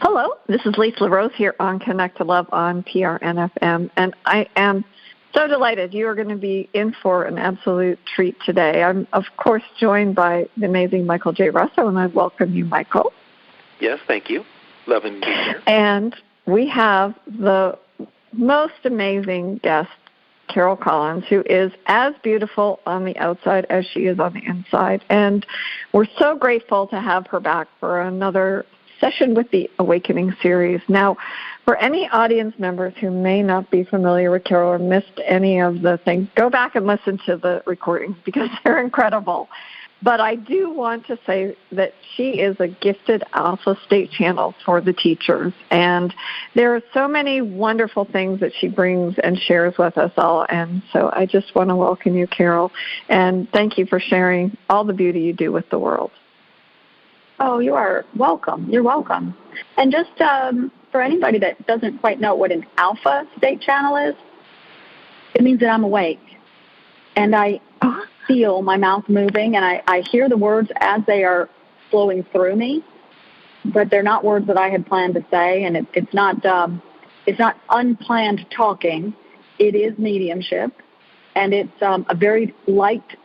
Hello, this is Lisa LaRose here on Connect to Love on PRNFM, and I am so delighted you are going to be in for an absolute treat today. I'm, of course, joined by the amazing Michael J. Russo, and I welcome you, Michael. Yes, thank you. Loving to be here. And we have the most amazing guest, Carol Collins, who is as beautiful on the outside as she is on the inside. And we're so grateful to have her back for another session with the Awakening series. Now, for any audience members who may not be familiar with Carol or missed any of the things, go back and listen to the recordings because they're incredible. But I do want to say that she is a gifted alpha state channel for the teachers. And there are so many wonderful things that she brings and shares with us all. And so I just want to welcome you, Carol, and thank you for sharing all the beauty you do with the world. Oh, you are welcome. You're welcome. And just for anybody that doesn't quite know what an alpha state channel is, it means that I'm awake. And I feel my mouth moving, and I hear the words as they are flowing through me, but they're not words that I had planned to say, and it's not unplanned talking. It is mediumship, and it's a very light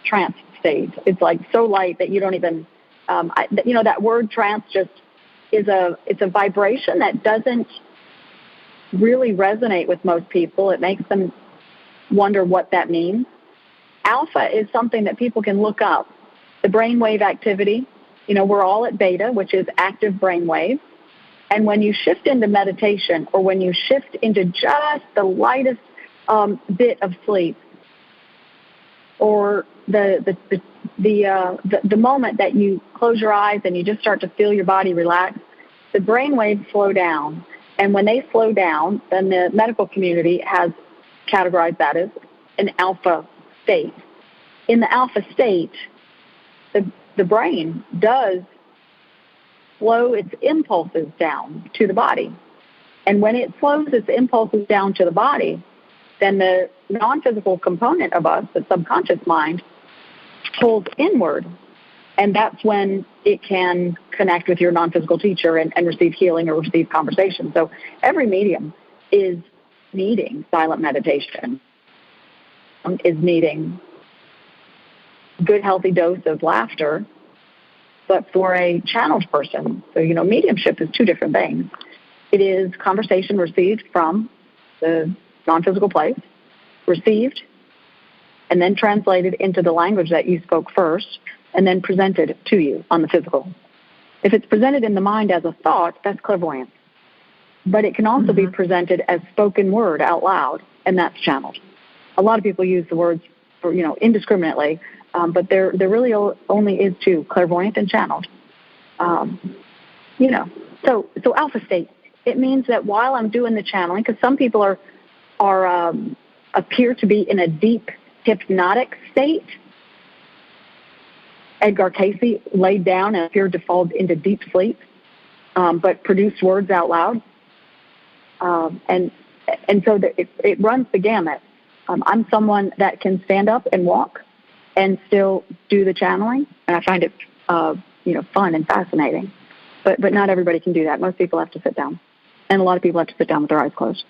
trance state. It's like so light that you don't even, that word trance just it's a vibration that doesn't really resonate with most people. It makes them wonder what that means. Alpha is something that people can look up. The brainwave activity, we're all at beta, which is active brainwave. And when you shift into meditation, or when you shift into just the lightest bit of sleep, or the moment that you close your eyes and you just start to feel your body relax, the brainwaves slow down. And when they slow down, then the medical community has categorized that as an alpha state. In the alpha state, the brain does slow its impulses down to the body. And when it slows its impulses down to the body, then the non-physical component of us, the subconscious mind, pulls inward. And that's when it can connect with your non-physical teacher and receive healing or receive conversation. So every medium is needing silent meditation, is needing good, healthy dose of laughter. But for a channeled person, so, mediumship is two different things. It is conversation received from the non-physical place, received, and then translated into the language that you spoke first, and then presented to you on the physical. If it's presented in the mind as a thought, that's clairvoyance. But it can also be presented as spoken word out loud, and that's channeled. A lot of people use the words for, indiscriminately, but there really only is two, clairvoyant and channeled. So alpha state, it means that while I'm doing the channeling, because some people appear to be in a deep hypnotic state. Edgar Cayce laid down and appeared to fall into deep sleep, but produced words out loud. And so it runs the gamut. I'm someone that can stand up and walk and still do the channeling, and I find it, fun and fascinating. But not everybody can do that. Most people have to sit down, and a lot of people have to sit down with their eyes closed.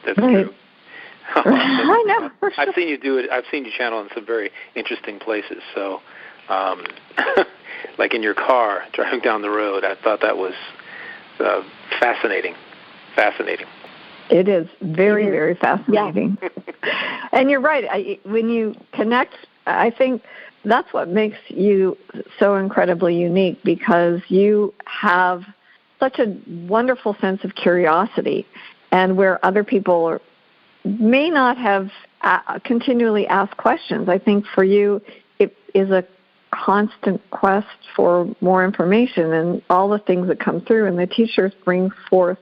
That's true. I know. I've seen you do it. I've seen you channel in some very interesting places. So, like in your car driving down the road, I thought that was fascinating. Fascinating. It is very, very fascinating. Yeah. And you're right. When you connect, I think that's what makes you so incredibly unique, because you have such a wonderful sense of curiosity, and where other people may not have continually asked questions. I think for you, it is a constant quest for more information and all the things that come through, and the teachers bring forth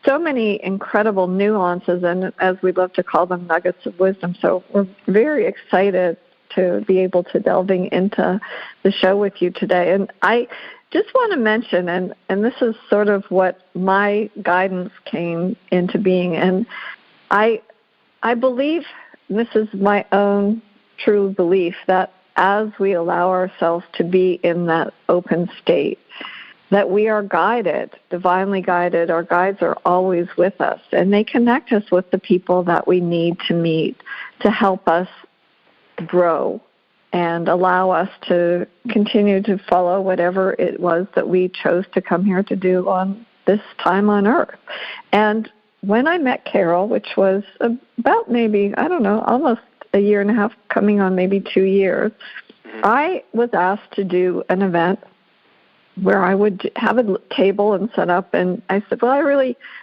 so many incredible nuances, and as we love to call them, nuggets of wisdom. So we're very excited to be able to delving into the show with you today. And I just want to mention, and this is sort of what my guidance came into being, and I believe, this is my own true belief, that as we allow ourselves to be in that open state, that we are guided, divinely guided. Our guides are always with us, and they connect us with the people that we need to meet to help us grow and allow us to continue to follow whatever it was that we chose to come here to do on this time on Earth. And when I met Carol, which was about maybe, I don't know, almost a year and a half, coming on maybe 2 years, I was asked to do an event where I would have a table and set up, and I said, well, I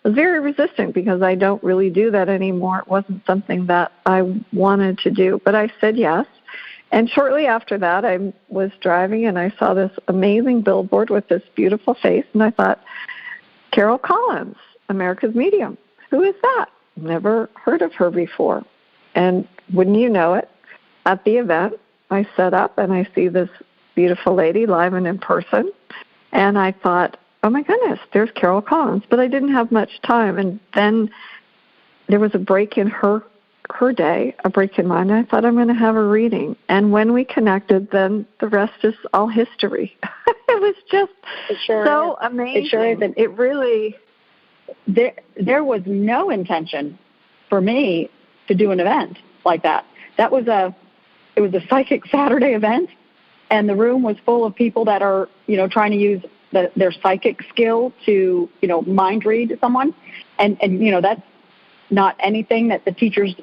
was very resistant because I don't really do that anymore. It wasn't something that I wanted to do, but I said yes. And shortly after that, I was driving, and I saw this amazing billboard with this beautiful face, and I thought, Carol Collins, America's Medium. Who is that? Never heard of her before. And wouldn't you know it, at the event, I set up, and I see this beautiful lady live and in person, and I thought, oh my goodness, there's Carol Collins. But I didn't have much time, and then there was a break in her day, a break in mine, and I thought I'm going to have a reading. And when we connected, then the rest is all history. It was just so amazing. It sure is. It really... There was no intention for me to do an event like that. It was a Psychic Saturday event, and the room was full of people that are, trying to use their psychic skill to, mind read someone. And that's not anything that the teachers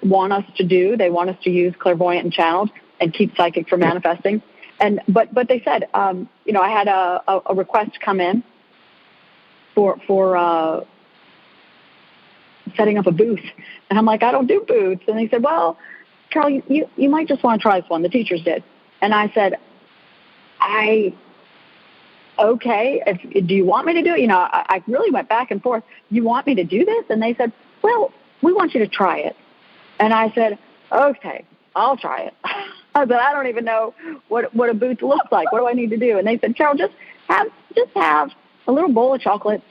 want us to do. They want us to use clairvoyant and channeled and keep psychic from manifesting. But they said, I had a request come in for setting up a booth. And I'm like, I don't do booths. And they said, well, Carol, you might just want to try this one. The teachers did. And I said, okay, do you want me to do it? I really went back and forth. You want me to do this? And they said, well, we want you to try it. And I said, okay, I'll try it. I said, I don't even know what a booth looks like. What do I need to do? And they said, Carol, just have a little bowl of chocolate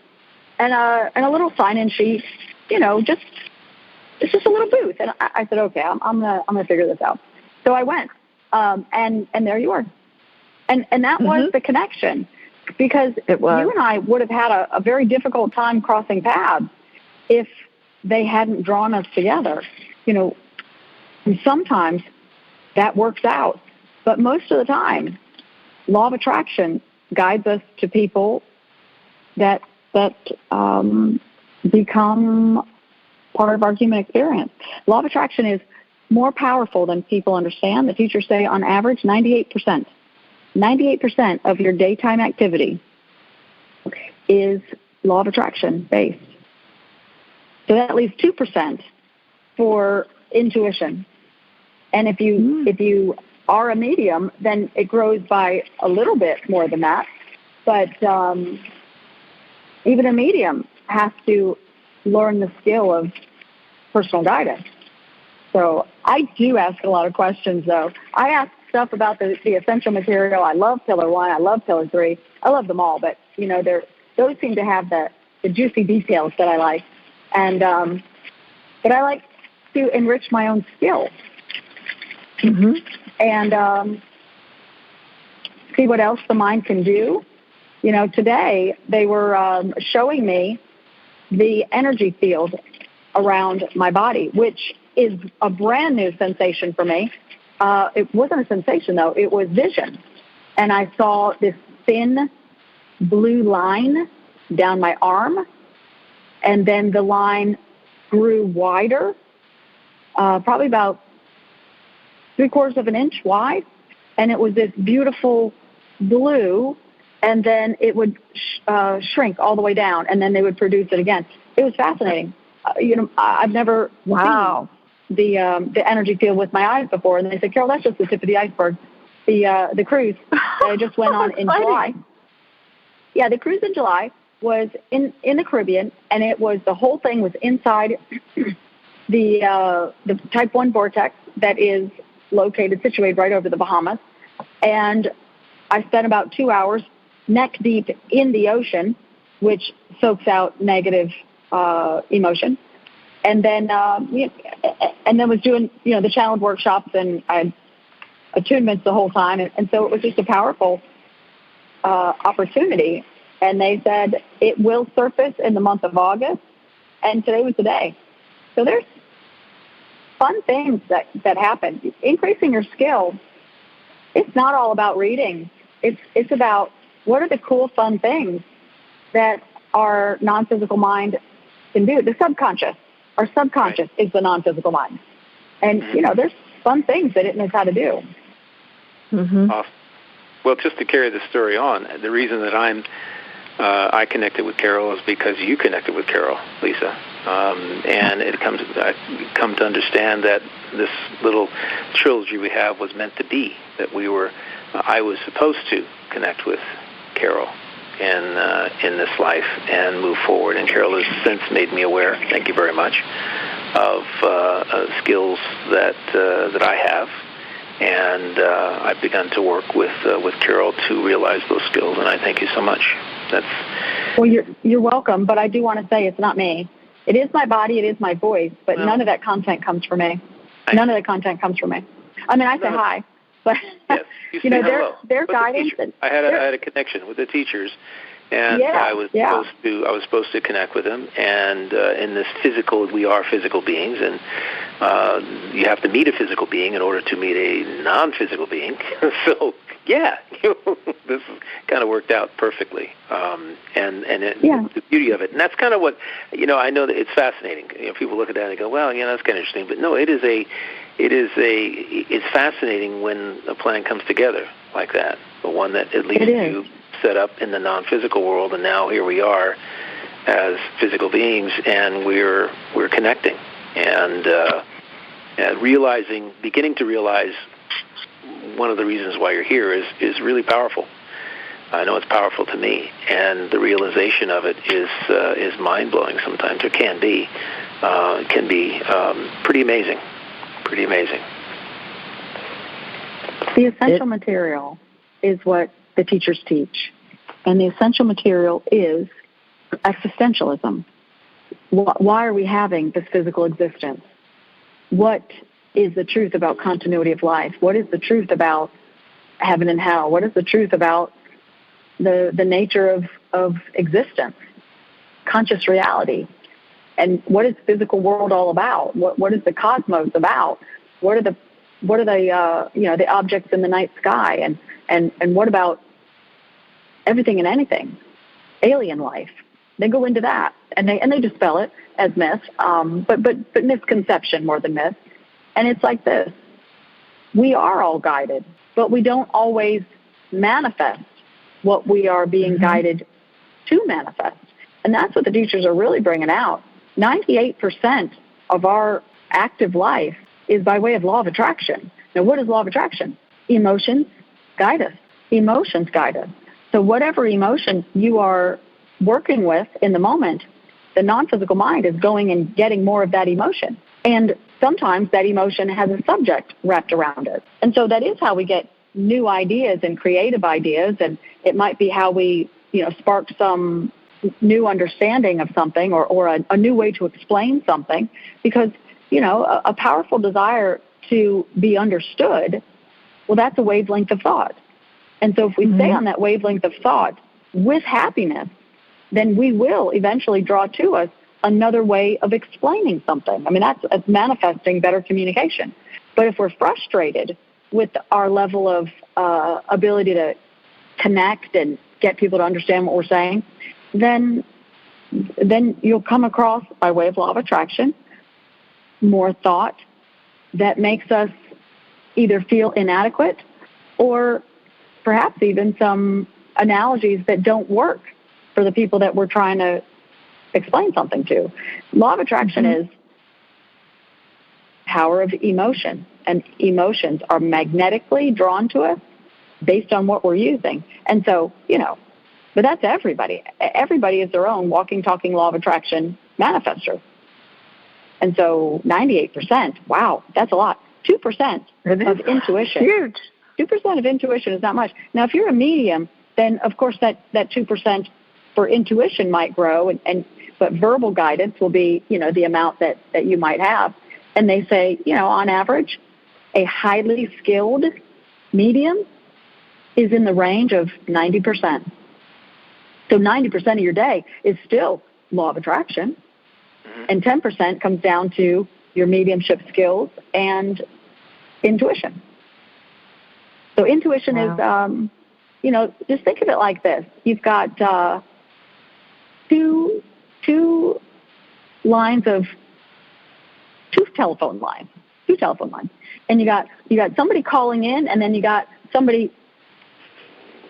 and a little sign-in sheet. It's just a little booth. And I said, okay, I'm gonna figure this out. So I went, and there you were, and that was the connection, because you and I would have had a very difficult time crossing paths if they hadn't drawn us together. And sometimes that works out, but most of the time, law of attraction guides us to people that become part of our human experience. Law of attraction is more powerful than people understand. The teachers say on average 98%. 98% of your daytime activity is law of attraction based. So that leaves 2% for intuition. And if you are a medium, then it grows by a little bit more than that. But even a medium has to learn the skill of personal guidance. So I do ask a lot of questions, though. I ask stuff about the essential material. I love Pillar 1. I love Pillar 3. I love them all, but those seem to have the juicy details that I like. And but I like to enrich my own skills and see what else the mind can do. Today they were showing me the energy field around my body, which is a brand new sensation for me. It wasn't a sensation, though. It was vision. And I saw this thin blue line down my arm, and then the line grew wider, probably about 3/4 of an inch wide, and it was this beautiful blue, and then it would shrink all the way down, and then they would produce it again. It was fascinating. I've never seen the energy field with my eyes before, and they said, Carol, that's just the tip of the iceberg. The cruise that I just went on in July. Yeah, the cruise in July was in the Caribbean, and the whole thing was inside the Type 1 vortex that is situated right over the Bahamas. And I spent about 2 hours neck deep in the ocean, which soaks out negative emotion. And then was doing, the channeled workshops, and I had attunements the whole time. And so it was just a powerful opportunity. And they said it will surface in the month of August, and today was the day. So there's fun things that happen. Increasing your skill, it's not all about reading. It's about what are the cool, fun things that our non-physical mind can do. The subconscious. Our subconscious is the non-physical mind. And, there's fun things that it knows how to do. Mm-hmm. Awesome. Well, just to carry the story on, the reason that I connected with Carol is because you connected with Carol, Lisa. And I come to understand that this little trilogy we have was meant to be, that I was supposed to connect with Carol in this life and move forward. And Carol has since made me aware, thank you very much, of skills that I have. And I've begun to work with Carol to realize those skills, and I thank you so much. Well, you're welcome, but I do want to say it's not me. It is my body, it is my voice, but none of that content comes from me. None of the content comes from me. I mean, I say hi, but yes, their guidance. I had a connection with the teachers, and I was supposed to connect with them. And in this we are physical beings, and you have to meet a physical being in order to meet a non-physical being. So this kind of worked out perfectly, the beauty of it, and that's kind of what I know that it's fascinating. People look at that and they go, "Well, that's kind of interesting," but no, it's fascinating when a plan comes together like that. The one that at least you set up in the non-physical world, and now here we are as physical beings, and we're connecting and beginning to realize. One of the reasons why you're here is really powerful. I know it's powerful to me, and the realization of it is mind-blowing sometimes. It can be. It can be pretty amazing. Pretty amazing. The essential material is what the teachers teach, and the essential material is existentialism. Why are we having this physical existence? What is the truth about continuity of life? What is the truth about heaven and hell? What is the truth about the nature of existence, conscious reality? And what is the physical world all about? What is the cosmos about? What are the objects in the night sky? And what about everything and anything? Alien life. They go into that, and they dispel it as myth, but misconception more than myth. And it's like this. We are all guided, but we don't always manifest what we are being guided to manifest. And that's what the teachers are really bringing out. 98% of our active life is by way of law of attraction. Now, what is law of attraction? Emotions guide us. Emotions guide us. So whatever emotion you are working with in the moment, the non-physical mind is going and getting more of that emotion. And sometimes that emotion has a subject wrapped around it. And so that is how we get new ideas and creative ideas, and it might be how we, spark some new understanding of something or a new way to explain something, because, a powerful desire to be understood, well, that's a wavelength of thought. And so if we stay on that wavelength of thought with happiness, then we will eventually draw to us another way of explaining something. I mean, that's manifesting better communication. But if we're frustrated with our level of ability to connect and get people to understand what we're saying, then you'll come across, by way of law of attraction, more thought that makes us either feel inadequate or perhaps even some analogies that don't work for the people that we're trying to explain something to. Law of attraction is power of emotion, and emotions are magnetically drawn to us based on what we're using. And so, but that's everybody. Everybody is their own walking, talking law of attraction manifester. And so 98%, wow, that's a lot. 2% of intuition. Huge. 2% of intuition is not much. Now, if you're a medium, then of course that 2% for intuition might grow, but verbal guidance will be, the amount that you might have. And they say, on average, a highly skilled medium is in the range of 90%. So 90% of your day is still law of attraction, and 10% comes down to your mediumship skills and intuition. So intuition is, just think of it like this. You've got two telephone lines, and you got somebody calling in, and then you got somebody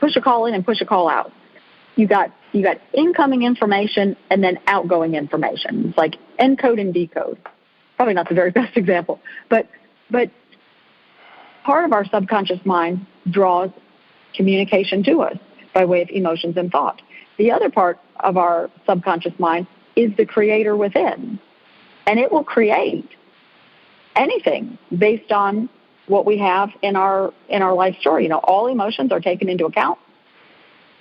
push a call in and push a call out. You got incoming information and then outgoing information. It's like encode and decode. Probably not the very best example, but part of our subconscious mind draws communication to us by way of emotions and thought. The other part of our subconscious mind is the creator within, and it will create anything based on what we have in our life story. All emotions are taken into account.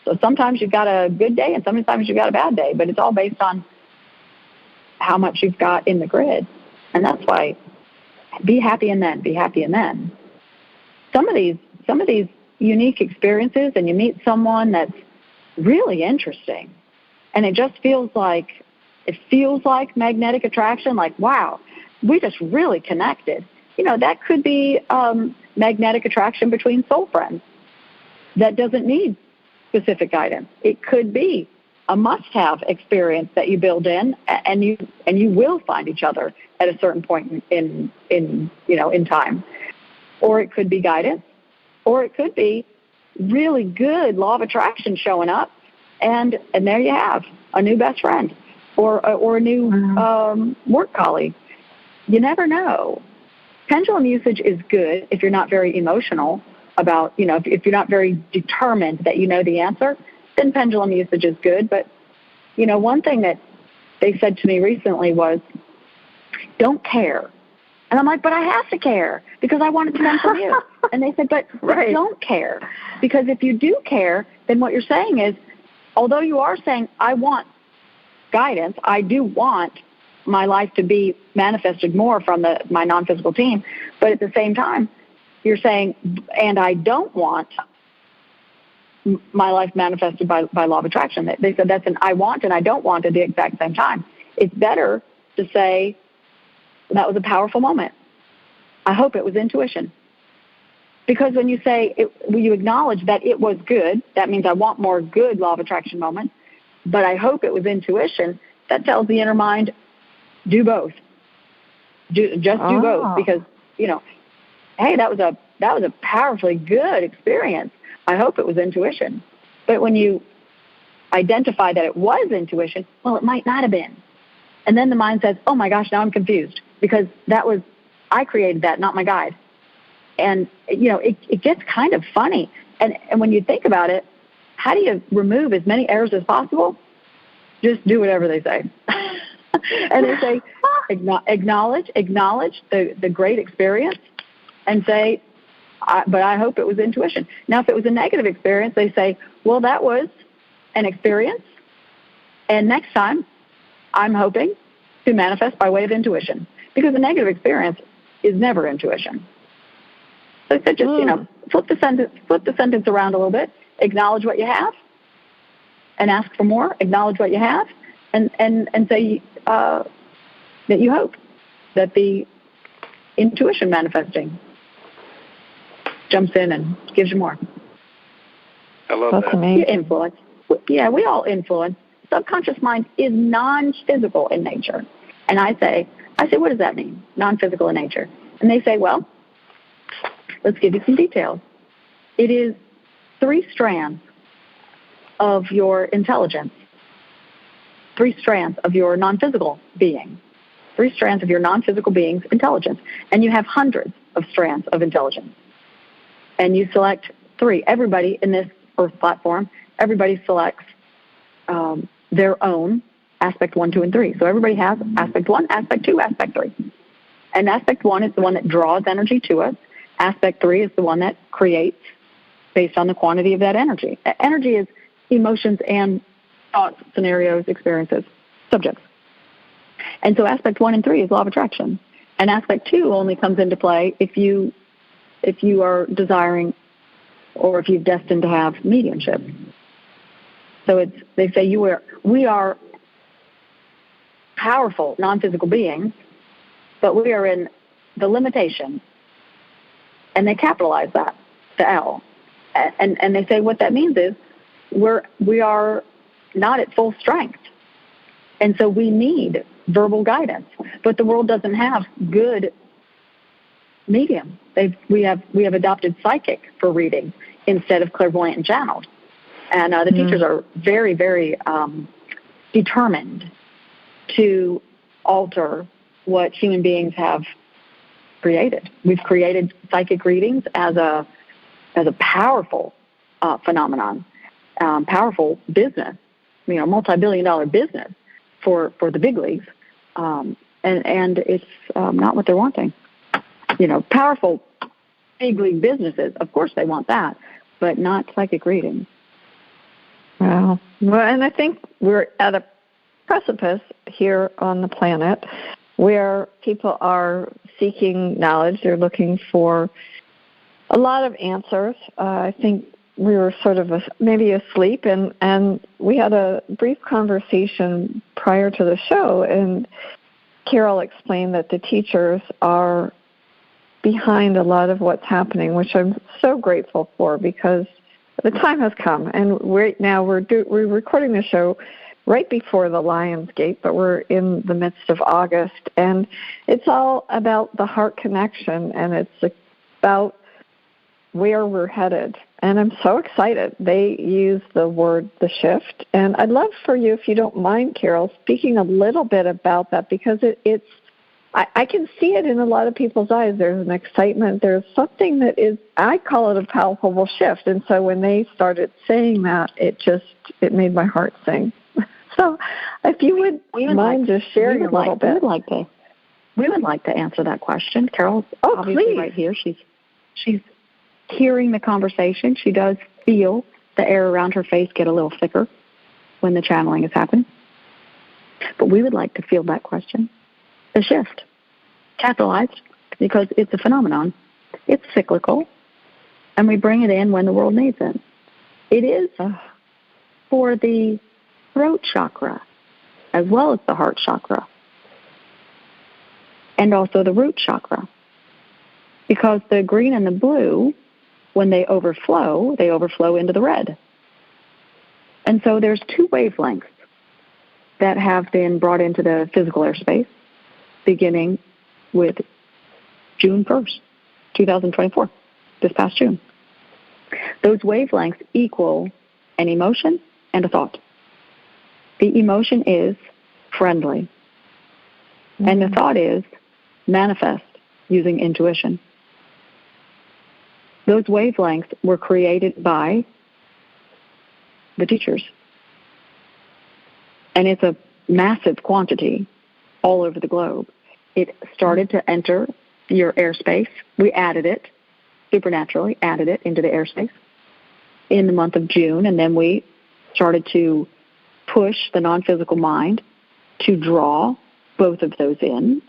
So sometimes you've got a good day and sometimes you've got a bad day, but it's all based on how much you've got in the grid. And that's why be happy and then. Some of these unique experiences, and you meet someone that's really interesting, and it just feels like magnetic attraction, like, wow, we just really connected. That could be magnetic attraction between soul friends that doesn't need specific guidance. It could be a must-have experience that you build in, and you will find each other at a certain point in time. Or it could be guidance, or it could be really good law of attraction showing up, and there you have a new best friend or a new work colleague. You never know. Pendulum usage is good if you're not very emotional about, if you're not very determined that you know the answer, then pendulum usage is good. But, one thing that they said to me recently was, don't care. And I'm like, but I have to care because I want it to come from you. And they said, but don't care. Because if you do care, then what you're saying is, although you are saying, I want guidance, I do want my life to be manifested more from my non-physical team, but at the same time, you're saying, and I don't want my life manifested by law of attraction. They said that's an I want and I don't want at the exact same time. It's better to say, that was a powerful moment. I hope it was intuition. Because when you say, when you acknowledge that it was good, that means I want more good law of attraction moments, but I hope it was intuition, that tells the inner mind, do both. Do both, because, hey, that was a powerfully good experience. I hope it was intuition. But when you identify that it was intuition, well, it might not have been. And then the mind says, oh my gosh, now I'm confused because I created that, not my guide. And, it gets kind of funny. And when you think about it, how do you remove as many errors as possible? Just do whatever they say. And they say, acknowledge the great experience and say, but I hope it was intuition. Now, if it was a negative experience, they say, well, that was an experience. And next time, I'm hoping to manifest by way of intuition. Because a negative experience is never intuition. So just, flip the sentence around a little bit, acknowledge what you have, and ask for more, acknowledge what you have, and say that you hope that the intuition manifesting jumps in and gives you more. I love that. Amazing. You influence. Yeah, we all influence. Subconscious mind is non-physical in nature. And I say, what does that mean, non-physical in nature? And they say, well, let's give you some details. It is 3 strands of your intelligence, 3 strands of your non-physical being, 3 strands of your non-physical being's intelligence. And you have hundreds of strands of intelligence. And you select 3. Everybody in this Earth platform, everybody selects their own aspect 1, 2, and 3. So everybody has aspect 1, aspect 2, aspect 3. And aspect 1 is the one that draws energy to us. Aspect 3 is the one that creates based on the quantity of that energy. Energy is emotions and thoughts, scenarios, experiences, subjects. And so aspect 1 and 3 is law of attraction. And aspect 2 only comes into play if you are desiring or if you've destined to have mediumship. So they say we are powerful non-physical beings, but we are in the limitation, and they capitalize that, the L, and they say what that means is we are not at full strength, and so we need verbal guidance. But the world doesn't have good medium. We have adopted psychic for reading instead of clairvoyant and channeled, and the teachers are very, very determined to alter what human beings have created. We've created psychic readings as a powerful phenomenon, powerful business, multi-billion-dollar business for the big leagues, and it's not what they're wanting. Powerful big league businesses, of course they want that, but not psychic readings. Wow. Well, and I think we're at a precipice here on the planet where people are seeking knowledge. They're looking for a lot of answers. I think we were sort of maybe asleep, and we had a brief conversation prior to the show, and Carol explained that the teachers are behind a lot of what's happening, which I'm so grateful for, because the time has come, and right now we're recording the show right before the Lions Gate, but we're in the midst of August, and it's all about the heart connection, and it's about where we're headed. And I'm so excited. They use the word the shift, and I'd love for you, if you don't mind, Carol, speaking a little bit about that, because it's I can see it in a lot of people's eyes. There's an excitement. There's something that is, I call it a palpable shift. And so when they started saying that, it made my heart sing. So if you would mind just sharing a little bit. We would like to answer that question. Carol's obviously please. Right here. She's hearing the conversation. She does feel the air around her face get a little thicker when the channeling is happening. But we would like to field that question. The shift, capitalized, because it's a phenomenon. It's cyclical, and we bring it in when the world needs it. It is for the throat chakra, as well as the heart chakra, and also the root chakra, because the green and the blue, when they overflow into the red. And so there's two wavelengths that have been brought into the physical airspace, beginning with June 1st, 2024, this past June. Those wavelengths equal an emotion and a thought. The emotion is friendly, and the thought is manifest using intuition. Those wavelengths were created by the teachers, and it's a massive quantity all over the globe. It started to enter your airspace. We added it, supernaturally added it into the airspace in the month of June, and then we started to push the non-physical mind to draw both of those in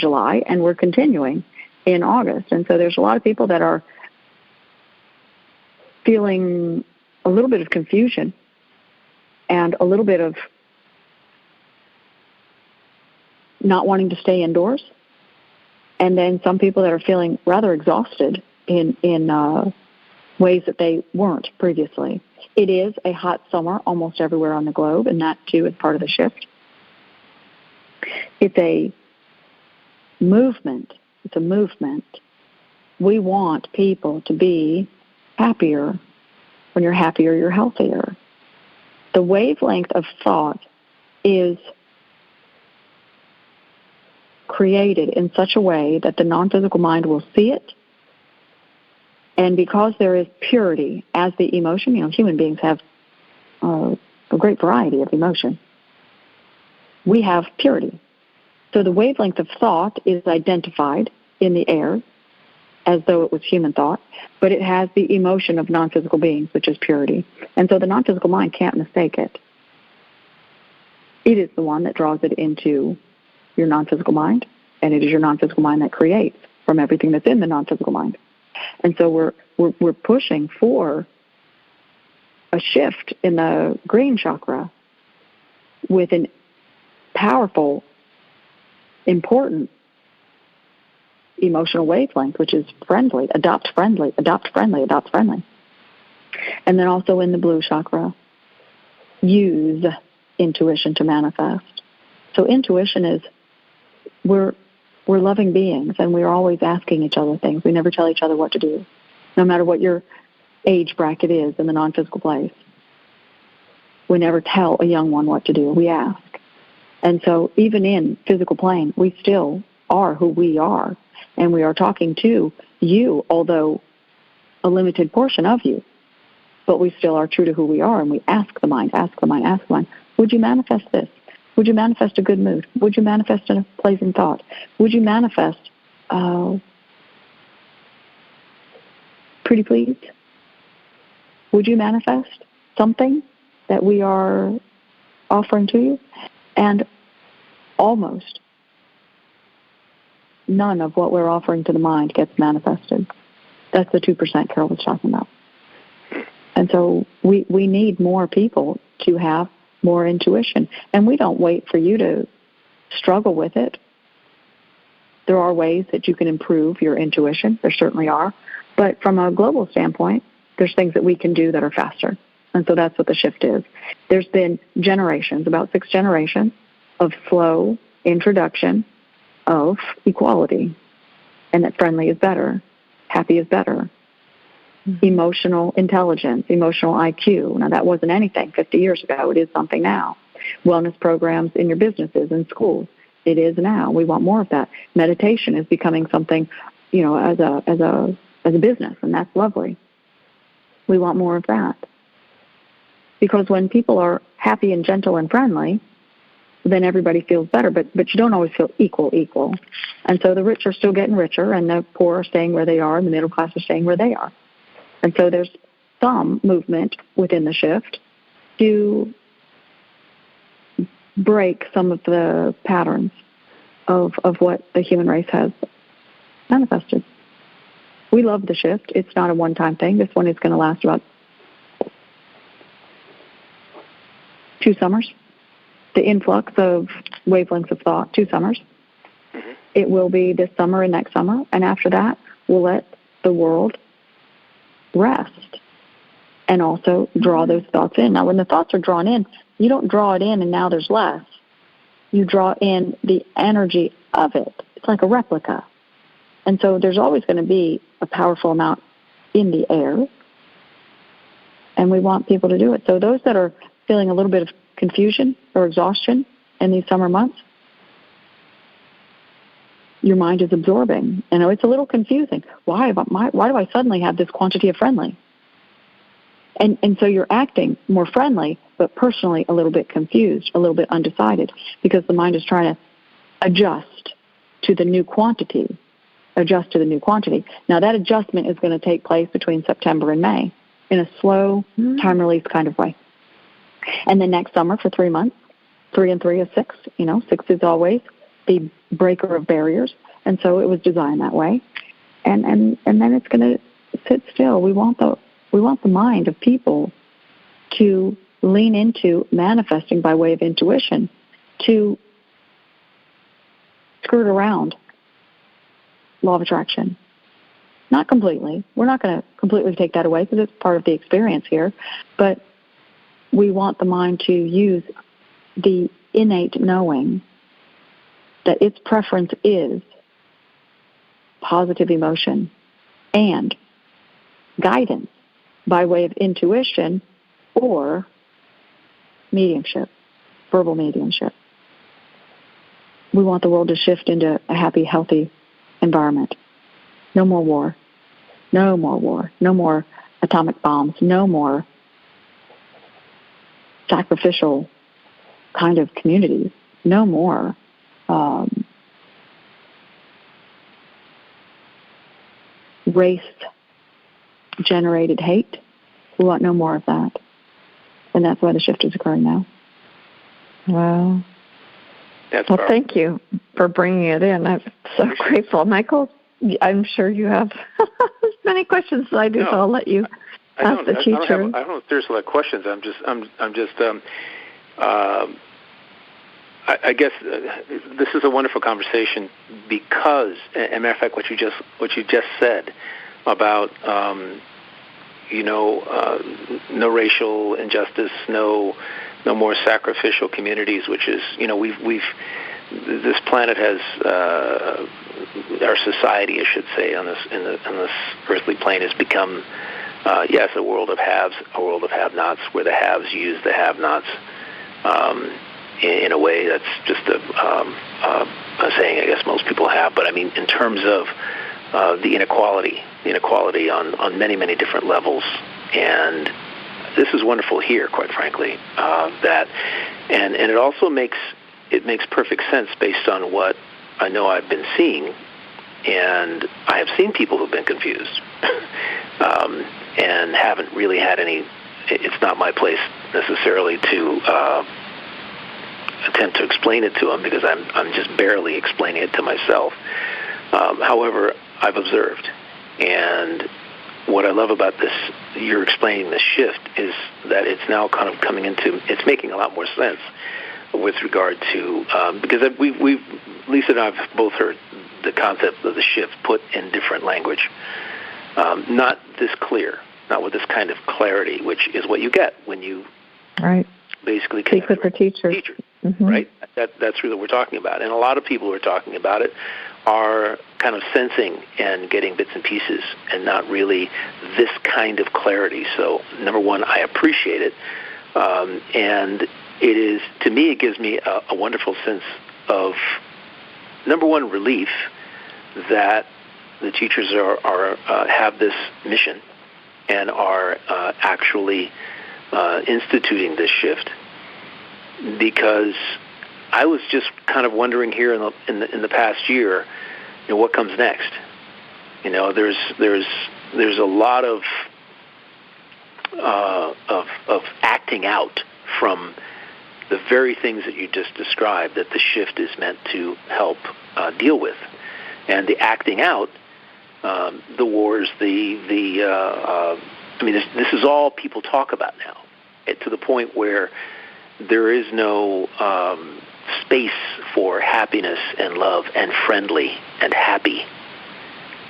July, and we're continuing in August. And so there's a lot of people that are feeling a little bit of confusion and a little bit of not wanting to stay indoors, and then some people that are feeling rather exhausted in ways that they weren't previously. It is a hot summer almost everywhere on the globe, and that too is part of the shift. It's a movement. It's a movement. We want people to be happier. When you're happier, you're healthier. The wavelength of thought is created in such a way that the non-physical mind will see it. And because there is purity as the emotion, human beings have a great variety of emotion. We have purity. So the wavelength of thought is identified in the air as though it was human thought, but it has the emotion of non-physical beings, which is purity. And so the non-physical mind can't mistake it. It is the one that draws it into your non-physical mind, and it is your non-physical mind that creates from everything that's in the non-physical mind. And so we're pushing for a shift in the green chakra with an powerful, important emotional wavelength, which is friendly, adopt friendly. And then also in the blue chakra, use intuition to manifest. So intuition is, we're loving beings, and we're always asking each other things. We never tell each other what to do, no matter what your age bracket is in the non-physical place. We never tell a young one what to do. We ask. And so even in physical plane, we still are who we are. And we are talking to you, although a limited portion of you. But we still are true to who we are. And we ask the mind, would you manifest this? Would you manifest a good mood? Would you manifest a pleasant thought? Would you manifest pretty please? Would you manifest something that we are offering to you? And almost none of what we're offering to the mind gets manifested. That's the 2% Carol was talking about. And so we need more people to have more intuition. And we don't wait for you to struggle with it. There are ways that you can improve your intuition. There certainly are. But from a global standpoint, there's things that we can do that are faster. And so that's what the shift is. There's been generations, about 6 generations, of slow introduction of equality, and that friendly is better, happy is better, emotional intelligence, emotional IQ. Now, that wasn't anything 50 years ago. It is something now. Wellness programs in your businesses and schools. It is now. We want more of that. Meditation is becoming something, as a business, and that's lovely. We want more of that. Because when people are happy and gentle and friendly, then everybody feels better. But you don't always feel equal. And so the rich are still getting richer, and the poor are staying where they are, and the middle class are staying where they are. And so there's some movement within the shift to break some of the patterns of what the human race has manifested. We love the shift. It's not a one-time thing. This one is going to last about 2 summers. The influx of wavelengths of thought, 2 summers. Mm-hmm. It will be this summer and next summer. And after that, we'll let the world rest and also draw those thoughts in. Now, when the thoughts are drawn in, you don't draw it in and now there's less. You draw in the energy of it. It's like a replica. And so there's always going to be a powerful amount in the air. And we want people to do it. So those that are feeling a little bit of confusion or exhaustion in these summer months, your mind is absorbing. It's a little confusing. Why do I suddenly have this quantity of friendly? And so you're acting more friendly, but personally a little bit confused, a little bit undecided, because the mind is trying to adjust to the new quantity. Now, that adjustment is going to take place between September and May in a slow, time-release kind of way. And then next summer for 3 months, 3 and 3 is 6. 6 is always the breaker of barriers. And so it was designed that way. And then it's going to sit still. We want the mind of people to lean into manifesting by way of intuition, to skirt around law of attraction. Not completely. We're not going to completely take that away because it's part of the experience here. But we want the mind to use the innate knowing that its preference is positive emotion and guidance by way of intuition or mediumship, verbal mediumship. We want the world to shift into a happy, healthy environment. No more war. No more war. No more atomic bombs. No more sacrificial kind of communities. No more race-generated hate. We want no more of that. And that's why the shift is occurring now. Wow. Well, thank you for bringing it in. I'm so grateful. Michael, I'm sure you have as many questions as I do, so I'll let you as the teacher. I don't have serious like questions. I'm just. I guess this is a wonderful conversation because, as a matter of fact, what you just said about no racial injustice, no more sacrificial communities, which is this planet has our society, I should say, on this earthly plane has become a world of haves, a world of have-nots, where the haves use the have-nots. In a way that's just a saying I guess most people have, but I mean in terms of the inequality on many, many different levels, and this is wonderful here, quite frankly, that and it also makes perfect sense based on what I know I've been seeing, and I have seen people who've been confused and haven't really had any. It's not my place necessarily to attempt to explain it to them because I'm just barely explaining it to myself. However, I've observed, and what I love about this, you're explaining this shift, is that it's now kind of coming into, it's making a lot more sense with regard to, because Lisa and I have both heard the concept of the shift put in different language. Not this clear, not with this kind of clarity, which is what you get when you basically connect with the teacher. Mm-hmm. Right? That's really what we're talking about. And a lot of people who are talking about it are kind of sensing and getting bits and pieces and not really this kind of clarity. So, number one, I appreciate it. And it is, to me, it gives me a wonderful sense of, number one, relief that the teachers are have this mission and are actually instituting this shift. Because I was just kind of wondering here in the past year, what comes next? There's a lot of acting out from the very things that you just described that the shift is meant to help deal with, and the acting out, the wars, this is all people talk about now, to the point where there is no space for happiness and love and friendly and happy.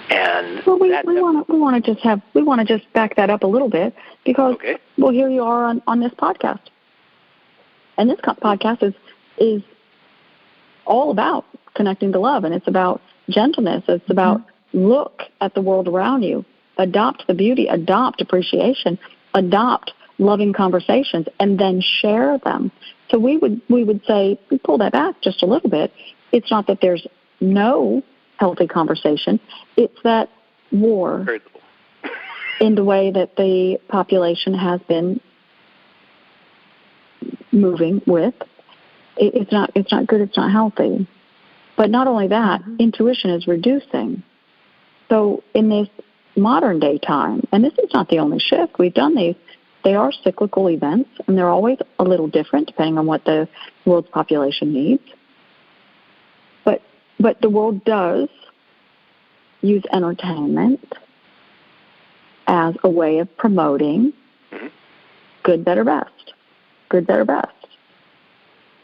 And well, we want to just back that up a little bit because here you are on this podcast, and this podcast is all about connecting to love, and it's about gentleness. It's about look at the world around you, adopt the beauty, adopt appreciation, adopt loving conversations, and then share them. So we would say, we pull that back just a little bit. It's not that there's no healthy conversation. It's that war in the way that the population has been moving with. It's not good. It's not healthy. But not only that, intuition is reducing. So in this modern day time, and this is not the only shift, we've done these. They are cyclical events, and they're always a little different depending on what the world's population needs. But the world does use entertainment as a way of promoting good, better, best. Good, better, best.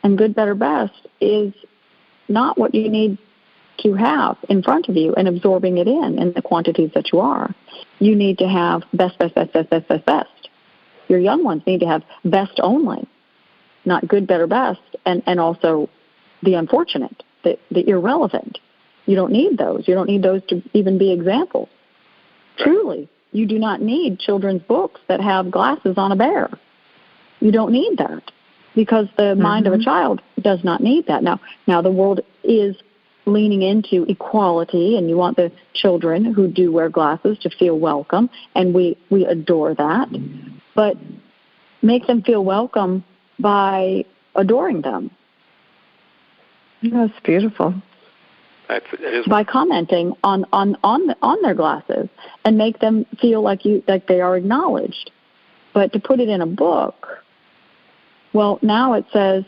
And good, better, best is not what you need to have in front of you and absorbing it in the quantities that you are. You need to have best, best, best, best, best, best, best. Your young ones need to have best only, not good, better, best, and also the unfortunate, the irrelevant. You don't need those. You don't need those to even be examples. Right. Truly, you do not need children's books that have glasses on a bear. You don't need that because the mind of a child does not need that. Now the world is leaning into equality, and you want the children who do wear glasses to feel welcome, and we adore that. But make them feel welcome by adoring them. That's beautiful. By commenting on their glasses and make them feel like they are acknowledged. But to put it in a book, well, now it says,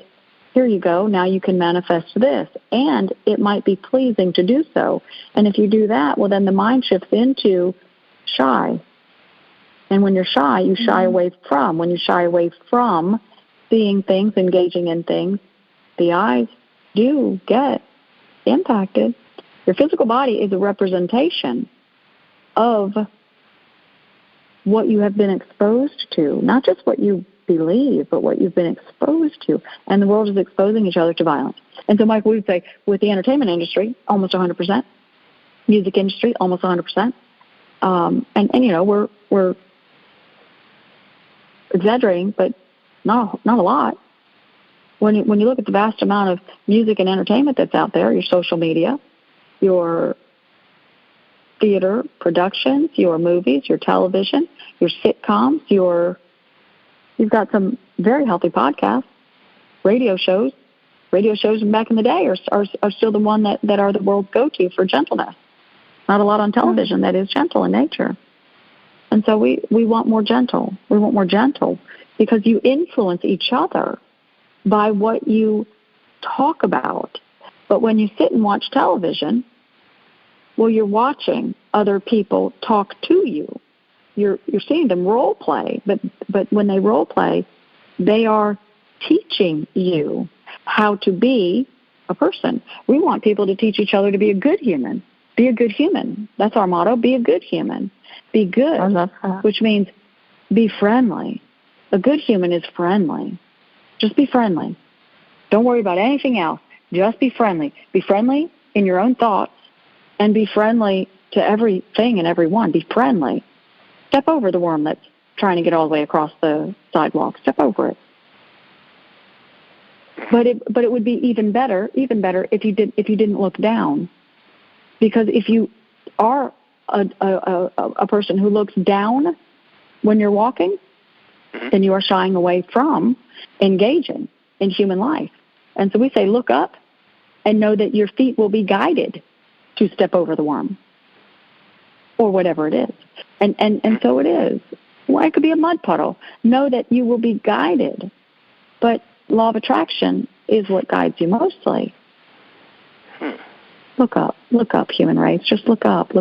here you go, now you can manifest this. And it might be pleasing to do so. And if you do that, well, then the mind shifts into shy. And when you're shy, you shy away from. When you shy away from seeing things, engaging in things, the eyes do get impacted. Your physical body is a representation of what you have been exposed to, not just what you believe, but what you've been exposed to. And the world is exposing each other to violence. And so, Mike, we would say with the entertainment industry, almost 100%, music industry, almost 100%. And you know, we're exaggerating, but not a lot. When you look at the vast amount of music and entertainment that's out there, your social media, your theater productions, your movies, your television, your sitcoms, you've got some very healthy podcasts, radio shows. Radio shows back in the day are still the one that are the world's go-to for gentleness. Not a lot on television that is gentle in nature. And so we want more gentle. We want more gentle because you influence each other by what you talk about. But when you sit and watch television, well, you're watching other people talk to you. You're seeing them role play, but when they role play, they are teaching you how to be a person. We want people to teach each other to be a good human. Be a good human. That's our motto. Be a good human. Be good, which means be friendly. A good human is friendly. Just be friendly. Don't worry about anything else. Just be friendly. Be friendly in your own thoughts and be friendly to everything and everyone. Be friendly. Step over the worm that's trying to get all the way across the sidewalk. Step over it. But it would be even better if you didn't look down. Because if you are a person who looks down when you're walking, then you are shying away from engaging in human life. And so we say, look up and know that your feet will be guided to step over the worm or whatever it is. And so it is. Well, it could be a mud puddle. Know that you will be guided. But law of attraction is what guides you mostly. Look up, human race. Just look up.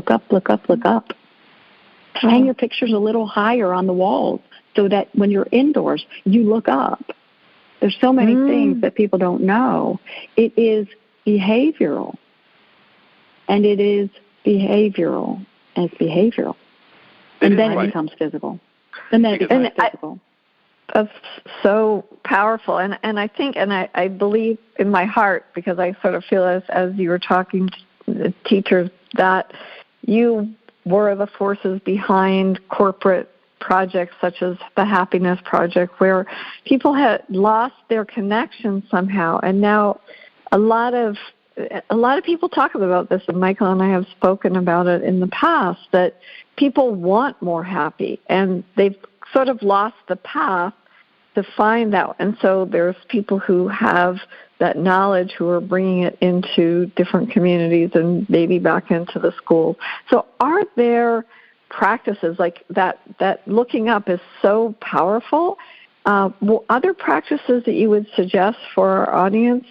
Hang your pictures a little higher on the walls so that when you're indoors, you look up. There's so many things that people don't know. It is behavioral. And it is behavioral. And it's behavioral. And then it becomes physical. And then it becomes physical. That's so powerful. And I think, and I believe in my heart, because I sort of feel as you were talking to the teachers, that you were the forces behind corporate projects such as the Happiness Project, where people had lost their connection somehow. And now a lot of people talk about this, and Michael and I have spoken about it in the past, that people want more happy, and they've sort of lost the path to find that. And so there's people who have that knowledge who are bringing it into different communities and maybe back into the schools. So are there practices like that looking up is so powerful? Other practices that you would suggest for our audience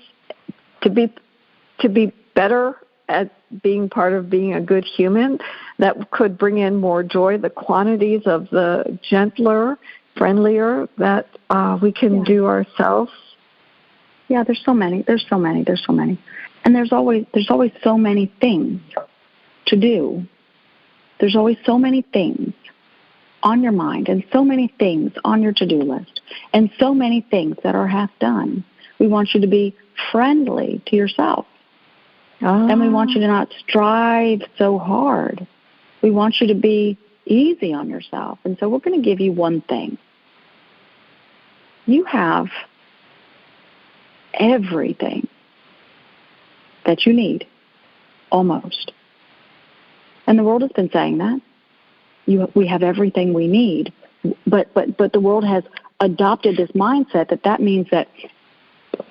to be better at being part of being a good human that could bring in more joy, the quantities of the gentler, friendlier that we can do ourselves? Yeah, there's so many. And there's always so many things to do. There's always so many things on your mind and so many things on your to-do list and so many things that are half done. We want you to be friendly to yourself. And we want you to not strive so hard. We want you to be easy on yourself. And so we're going to give you one thing. You have everything that you need, almost. And the world has been saying that. We have everything we need. But the world has adopted this mindset that means that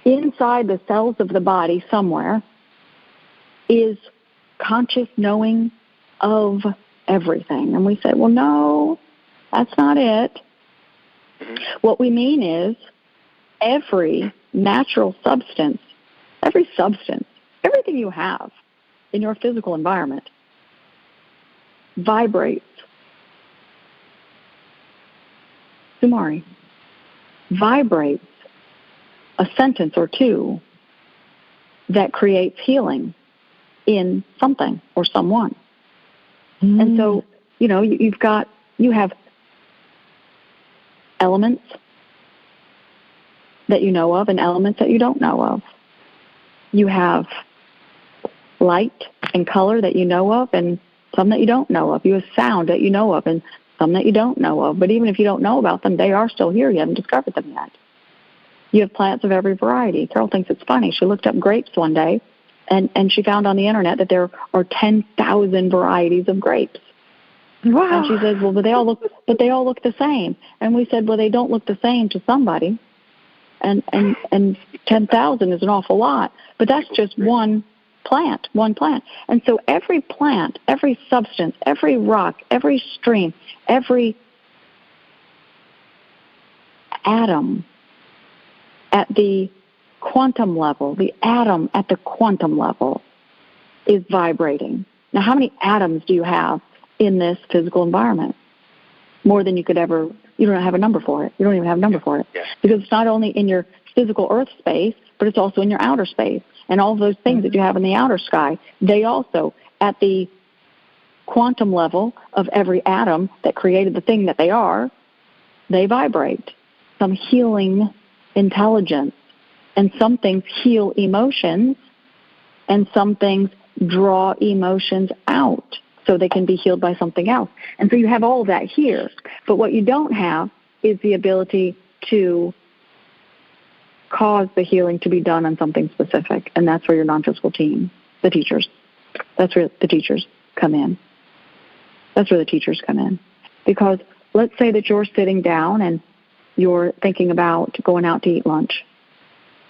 inside the cells of the body somewhere is conscious knowing of everything. And we say, well, no, that's not it. What we mean is every natural substance, everything you have in your physical environment vibrates Sumari, vibrates a sentence or two that creates healing in something or someone. And so, you have elements that you know of and elements that you don't know of. You have light and color that you know of and some that you don't know of. You have sound that you know of and some that you don't know of. But even if you don't know about them, they are still here. You haven't discovered them yet. You have plants of every variety. Carol thinks it's funny. She looked up grapes one day, and she found on the internet that there are 10,000 varieties of grapes. Wow. And she says, well, but they all look the same. And we said, well, they don't look the same to somebody. And 10,000 is an awful lot. But that's just one plant. And so every plant, every substance, every rock, every stream, every atom at the quantum level, the atom at the quantum level is vibrating. Now, how many atoms do you have in this physical environment? More than you could ever, you don't have a number for it. You don't even have a number for it. Yeah. Because it's not only in your physical earth space, but it's also in your outer space. And all of those things that you have in the outer sky, they also, at the quantum level of every atom that created the thing that they are, they vibrate. Some healing intelligence. And some things heal emotions, and some things draw emotions out so they can be healed by something else. And so you have all of that here. But what you don't have is the ability to cause the healing to be done on something specific. And that's where your non-physical team, the teachers, that's where the teachers come in. That's where the teachers come in. Because let's say that you're sitting down and you're thinking about going out to eat lunch.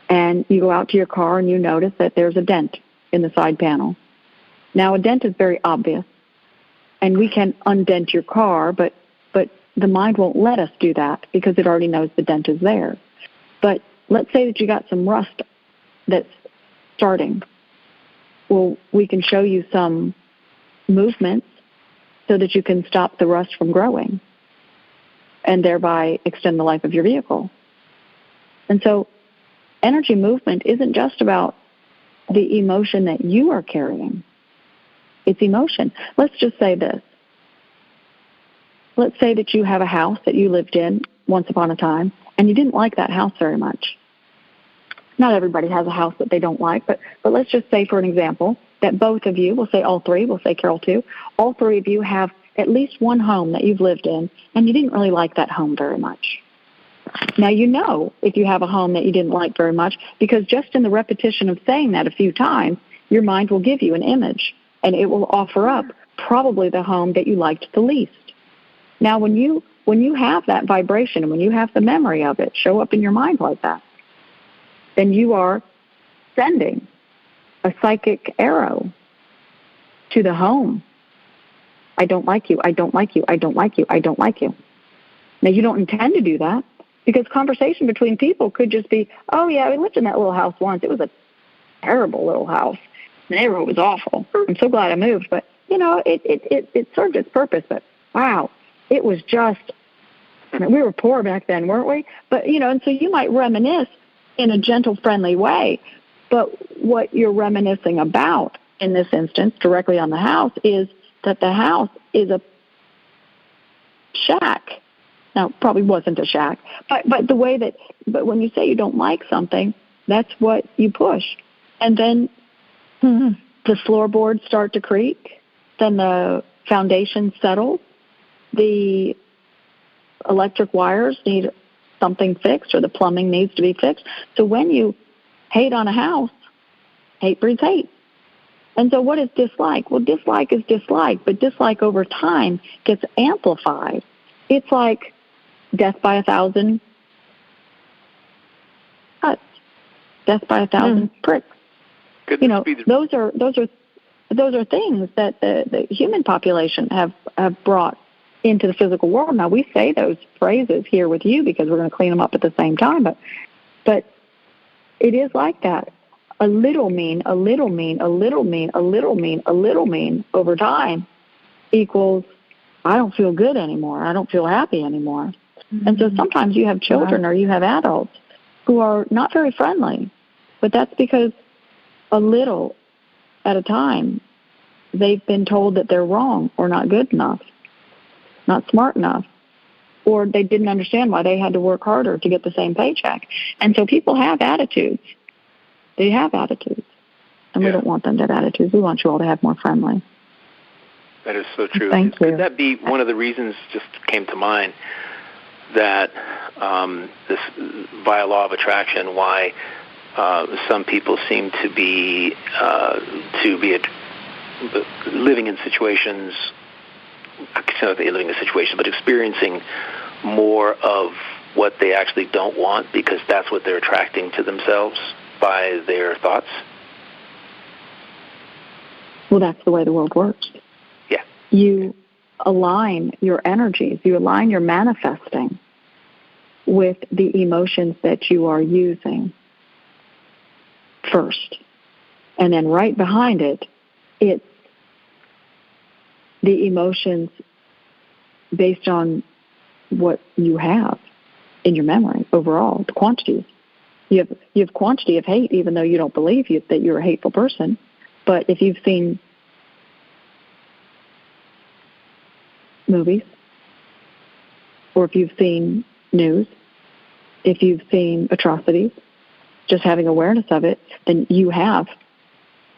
And you go out to your car and you notice that there's a dent in the side panel. Now, a dent is very obvious. And we can undent your car, but the mind won't let us do that because it already knows the dent is there. But let's say that you got some rust that's starting. Well, we can show you some movements so that you can stop the rust from growing and thereby extend the life of your vehicle. And so energy movement isn't just about the emotion that you are carrying. It's emotion. Let's just say this. Let's say that you have a house that you lived in once upon a time, and you didn't like that house very much. Not everybody has a house that they don't like, but let's just say, for an example, that both of you, we'll say all three, we'll say Carol too, all three of you have at least one home that you've lived in, and you didn't really like that home very much. Now, you know if you have a home that you didn't like very much, because just in the repetition of saying that a few times, your mind will give you an image, and it will offer up probably the home that you liked the least. Now, when you have that vibration and when you have the memory of it show up in your mind like that, then you are sending a psychic arrow to the home. I don't like you, I don't like you, I don't like you, I don't like you. Now, you don't intend to do that because conversation between people could just be, oh, yeah, we lived in that little house once. It was a terrible little house. The neighborhood was awful. I'm so glad I moved. But, it served its purpose. But, wow, it was just, we were poor back then, weren't we? But, and so you might reminisce in a gentle, friendly way. But what you're reminiscing about in this instance, directly on the house, is that the house is a shack. Now, it probably wasn't a shack, but but when you say you don't like something, that's what you push. And then the floorboards start to creak, then the foundation settles, the electric wires need something fixed or the plumbing needs to be fixed. So when you hate on a house, hate breeds hate. And so what is dislike? Well, dislike is dislike, but dislike over time gets amplified. It's like death by 1,000 cuts, death by 1,000 pricks. Those are things that the human population have brought into the physical world. Now, we say those phrases here with you because we're going to clean them up at the same time, but it is like that. A little mean, a little mean, a little mean, a little mean, a little mean over time equals I don't feel good anymore. I don't feel happy anymore. And so sometimes you have children or you have adults who are not very friendly, but that's because a little at a time they've been told that they're wrong or not good enough, not smart enough, or they didn't understand why they had to work harder to get the same paycheck. And so people have attitudes. They have attitudes. And we don't want them to have attitudes. We want you all to have more friendly. That is so true. Thank you. Could that be one of the reasons, just came to mind, that this via law of attraction, why some people seem to be living in situations, I can't say living in situations, but experiencing more of what they actually don't want because that's what they're attracting to themselves by their thoughts? Well, that's the way the world works. Yeah. You align your energies, you align your manifesting with the emotions that you are using first. And then right behind it, it's the emotions based on what you have in your memory overall, the quantities. You have quantity of hate, even though you don't believe that you're a hateful person. But if you've seen movies, or if you've seen news, if you've seen atrocities, just having awareness of it, then you have,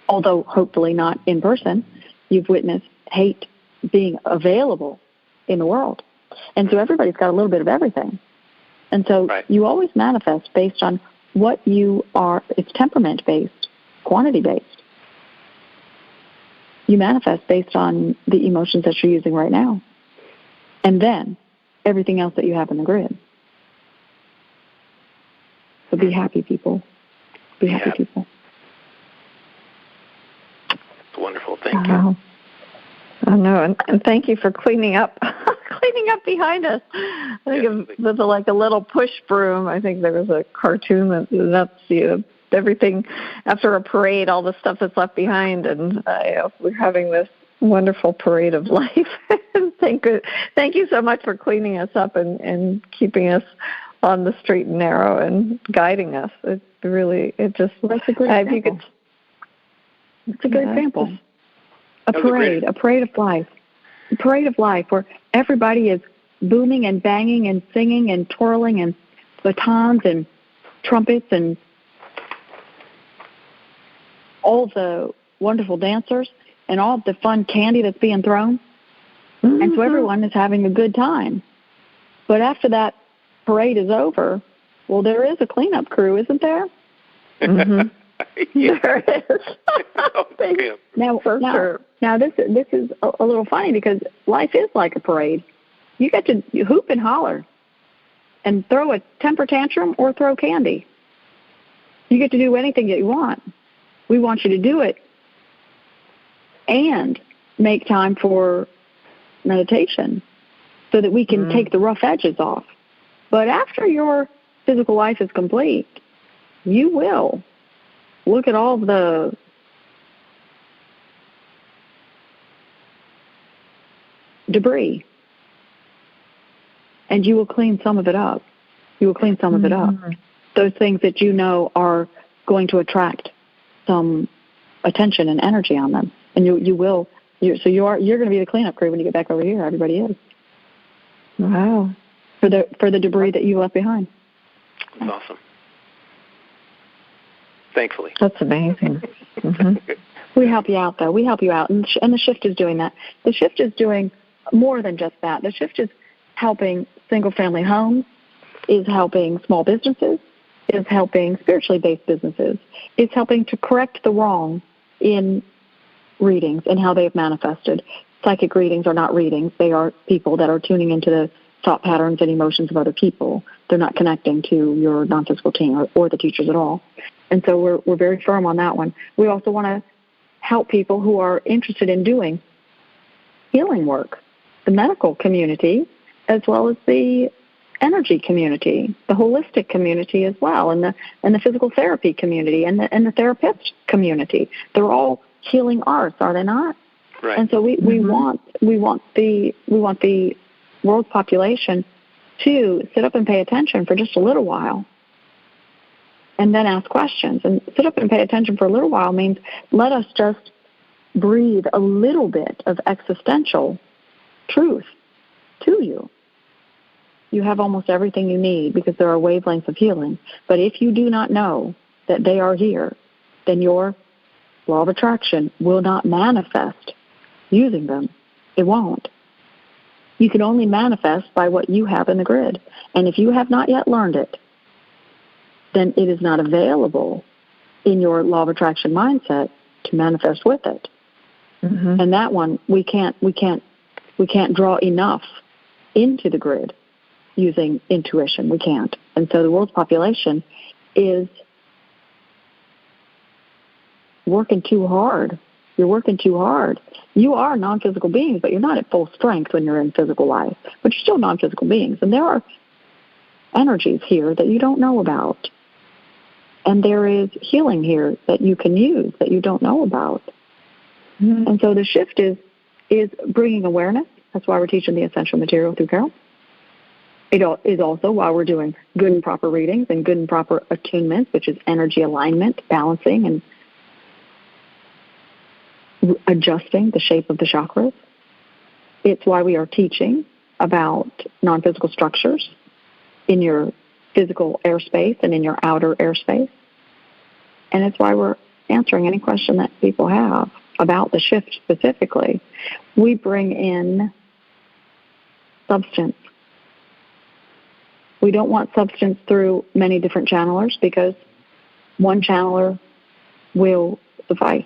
although hopefully not in person, you've witnessed hate being available in the world. And so everybody's got a little bit of everything. And so you always manifest based on what you are. It's temperament-based, quantity-based. You manifest based on the emotions that you're using right now. And then everything else that you have in the grid. So be happy, people. Be happy, people. It's wonderful. Thank you. I know, and thank you for cleaning up behind us. I think it was like a little push broom. I think there was a cartoon that's everything after a parade, all the stuff that's left behind, and we're having this wonderful parade of life. Thank you so much for cleaning us up and keeping us on the straight and narrow and guiding us. That's a great example. It's a good example. A parade of life where everybody is booming and banging and singing and twirling and batons and trumpets and all the wonderful dancers and all the fun candy that's being thrown. Mm-hmm. And so everyone is having a good time. But after that parade is over, well, there is a cleanup crew, isn't there? Mm-hmm. There is. Now this is a little funny because life is like a parade. You get to hoop and holler and throw a temper tantrum or throw candy. You get to do anything that you want. We want you to do it and make time for meditation so that we can take the rough edges off. But after your physical life is complete, you will look at all the debris, and you will clean some of it up. You will clean some of it up. Those things that you know are going to attract some attention and energy on them, and you will. You're going to be the cleanup crew when you get back over here. Everybody is. Wow. For the debris that you left behind. That's awesome. Thankfully. That's amazing. Mm-hmm. We help you out, though. We help you out, and the shift is doing that. The shift is doing more than just that. The shift is helping single-family homes, is helping small businesses, is helping spiritually-based businesses, is helping to correct the wrong in readings and how they've manifested. Psychic readings are not readings. They are people that are tuning into the thought patterns and emotions of other people. They're not connecting to your non-physical team or the teachers at all. And so we're very firm on that one. We also want to help people who are interested in doing healing work, the medical community, as well as the energy community, the holistic community as well, and the physical therapy community and the therapist community. They're all healing arts, are they not? Right. And so we want the world's population 2, sit up and pay attention for just a little while and then ask questions. And sit up and pay attention for a little while means let us just breathe a little bit of existential truth to you. You have almost everything you need because there are wavelengths of healing. But if you do not know that they are here, then your law of attraction will not manifest using them. It won't. You can only manifest by what you have in the grid. And if you have not yet learned it, then it is not available in your law of attraction mindset to manifest with it. Mm-hmm. And that one, we can't draw enough into the grid using intuition. We can't. And so the world's population is working too hard. You're working too hard. You are non-physical beings, but you're not at full strength when you're in physical life. But you're still non-physical beings. And there are energies here that you don't know about. And there is healing here that you can use that you don't know about. Mm-hmm. And so the shift is bringing awareness. That's why we're teaching the essential material through Carol. It is also why we're doing good and proper readings and good and proper attunements, which is energy alignment, balancing, and adjusting the shape of the chakras. It's why we are teaching about non-physical structures in your physical airspace and in your outer airspace. And it's why we're answering any question that people have about the shift specifically. We bring in substance. We don't want substance through many different channelers because one channeler will suffice.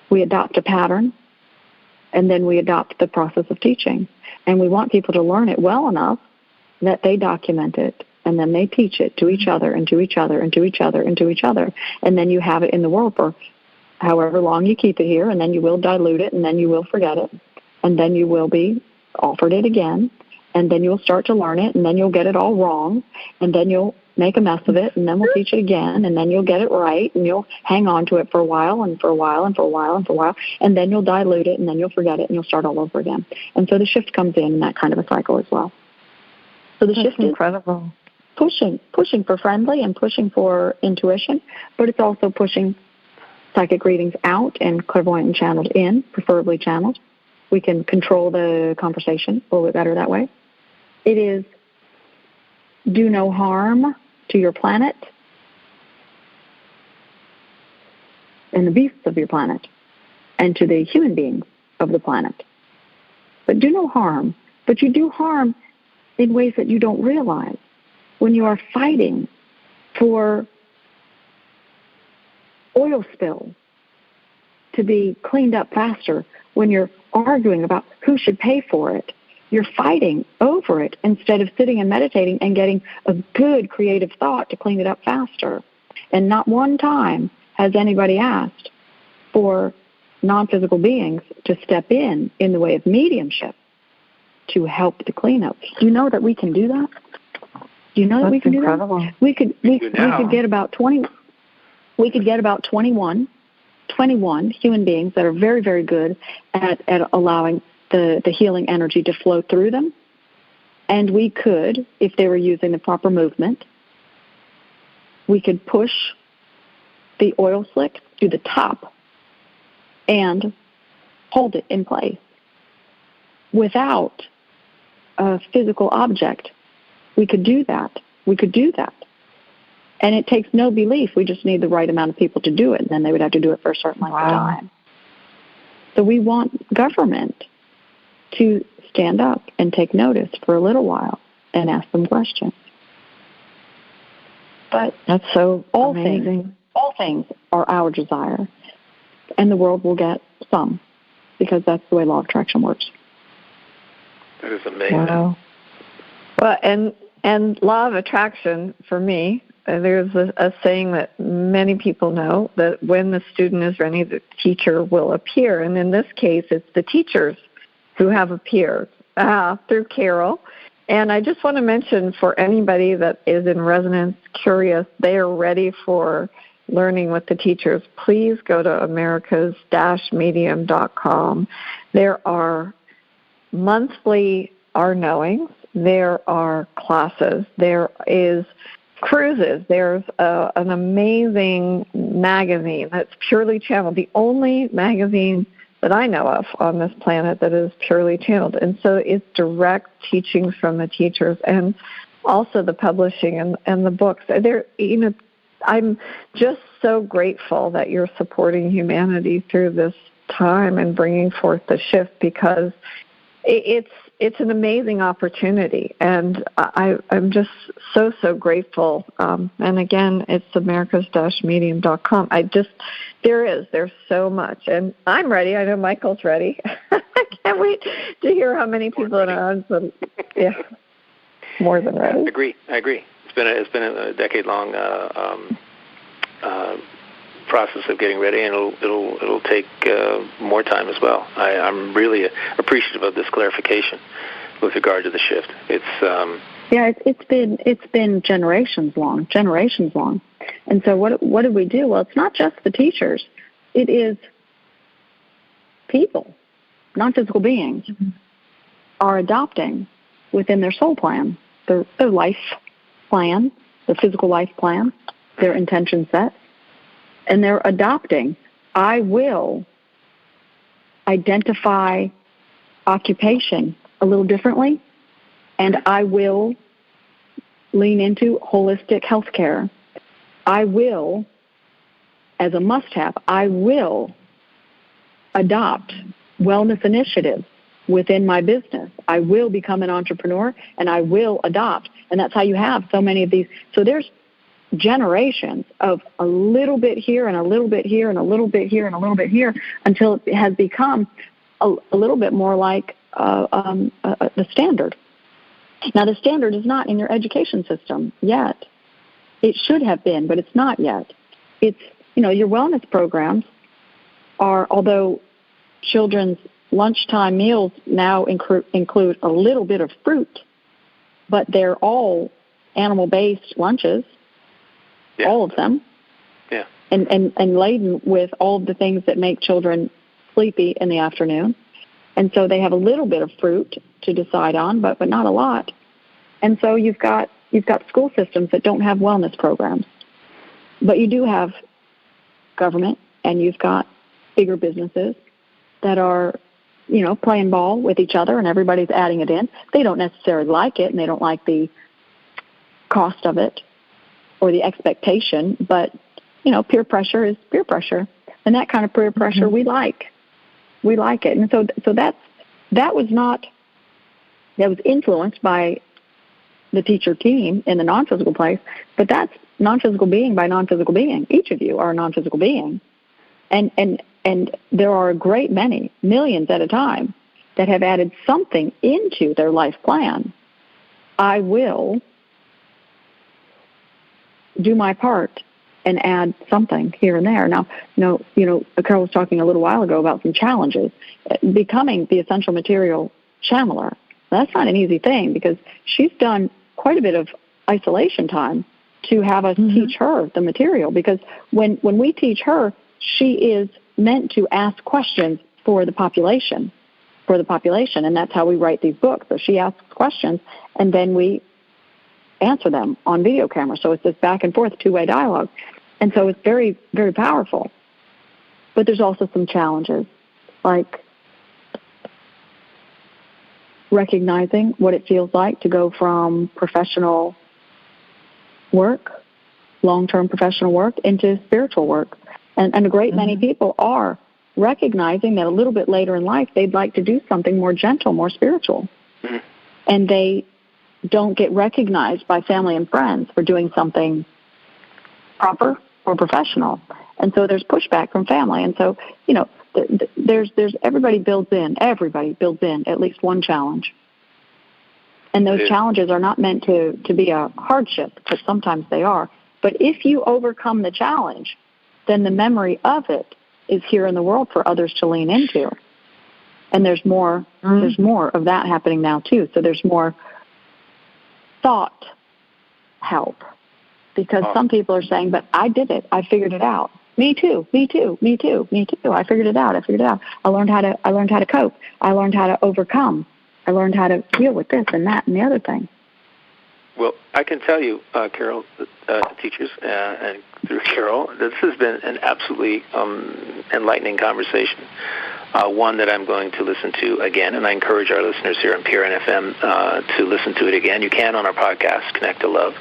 We adopt a pattern, and then we adopt the process of teaching. And we want people to learn it well enough that they document it, and then they teach it to each other and to each other and to each other and to each other. And then you have it in the world for however long you keep it here, and then you will dilute it, and then you will forget it, and then you will be offered it again, and then you'll start to learn it, and then you'll get it all wrong, and then you'll make a mess of it, and then we'll teach it again, and then you'll get it right, and you'll hang on to it for a while, and for a while, and for a while, and for a while, and then you'll dilute it, and then you'll forget it, and you'll start all over again. And so the shift comes in that kind of a cycle as well. So the shift is incredible. Pushing for friendly and pushing for intuition, but it's also pushing psychic readings out and clairvoyant and channeled in, preferably channeled. We can control the conversation a little bit better that way. It is do no harm to your planet and the beasts of your planet and to the human beings of the planet. But do no harm. But you do harm in ways that you don't realize. When you are fighting for oil spill to be cleaned up faster, when you're arguing about who should pay for it, you're fighting over it instead of sitting and meditating and getting a good creative thought to clean it up faster. And not one time has anybody asked for non-physical beings to step in the way of mediumship to help the cleanup. Do you know that we can do that? Do you know that we can incredible. do that? We could get about 20. We could get about 21 human beings that are very, very good at allowing the healing energy to flow through them. And we could, if they were using the proper movement, we could push the oil slick to the top and hold it in place without a physical object. We could do that. And it takes no belief. We just need the right amount of people to do it, and then they would have to do it for a certain length of time. So we want government to stand up and take notice for a little while and ask them questions. But that's so all amazing. All things are our desire, and the world will get some, because that's the way law of attraction works. That is amazing. Wow. Well, and law of attraction, for me, there's a saying that many people know, that when the student is ready, the teacher will appear. And in this case, it's the teachers who have appeared through Carol. And I just want to mention, for anybody that is in resonance curious, they are ready for learning with the teachers. Please go to americas-medium.com. There are monthly are knowings, there are classes, there is cruises, there's an amazing magazine that's purely channeled, the only magazine that I know of on this planet that is purely channeled. And so it's direct teachings from the teachers, and also the publishing and the books. I'm just so grateful that you're supporting humanity through this time and bringing forth the shift, because it's an amazing opportunity, and I'm just so grateful. And again, it's americas-medium.com. There's so much, and I'm ready. I know Michael's ready. I can't wait to hear how many people are on. Yeah, more than ready. I agree. It's been a decade-long process of getting ready, and it'll take more time as well. I'm really appreciative of this clarification with regard to the shift. It's been generations long, and so what do we do? Well, it's not just the teachers; it is people, non-physical beings, are adopting within their soul plan, their life plan, their physical life plan, their intention set. And they're adopting, I will identify occupation a little differently, and I will lean into holistic health care. I will, as a must-have, I will adopt wellness initiatives within my business. I will become an entrepreneur, and I will adopt. And that's how you have so many of these. So there's generations of a little bit here and a little bit here and a little bit here and a little bit here, until it has become a little bit more like the standard. Now, the standard is not in your education system yet. It should have been, but it's not yet. It's, your wellness programs are, although children's lunchtime meals now include a little bit of fruit, but they're all animal-based lunches. Yeah. All of them, yeah, and laden with all of the things that make children sleepy in the afternoon, and so they have a little bit of fruit to decide on, but not a lot. And so you've got school systems that don't have wellness programs, but you do have government, and you've got bigger businesses that are, playing ball with each other, and everybody's adding it in. They don't necessarily like it, and they don't like the cost of it or the expectation, but, peer pressure is peer pressure. And that kind of peer pressure we like. We like it. And so that was influenced by the teacher team in the non-physical place, but that's non-physical being by non-physical being. Each of you are a non-physical being. And there are a great many, millions at a time, that have added something into their life plan. I will do my part and add something here and there. Now, Carol was talking a little while ago about some challenges. Becoming the essential material channeler, that's not an easy thing, because she's done quite a bit of isolation time to have us teach her the material, because when we teach her, she is meant to ask questions for the population, and that's how we write these books. So she asks questions, and then we answer them on video camera. So it's this back and forth, two-way dialogue. And so it's very, very powerful. But there's also some challenges, like recognizing what it feels like to go from professional work, long-term professional work, into spiritual work. And a great many people are recognizing that a little bit later in life, they'd like to do something more gentle, more spiritual. And they don't get recognized by family and friends for doing something proper or professional. And so there's pushback from family. And so, there's everybody builds in at least one challenge. And those challenges are not meant to be a hardship, but sometimes they are. But if you overcome the challenge, then the memory of it is here in the world for others to lean into. And there's more of that happening now too. So there's more thought help, because some people are saying, but I did it. I figured it out. Me too. I figured it out. I learned how to cope. I learned how to overcome. I learned how to deal with this and that and the other thing. Well, I can tell you, Carol, teachers, and through Carol, this has been an absolutely enlightening conversation, one that I'm going to listen to again, and I encourage our listeners here on PRN FM to listen to it again. You can on our podcast, Connect to Love.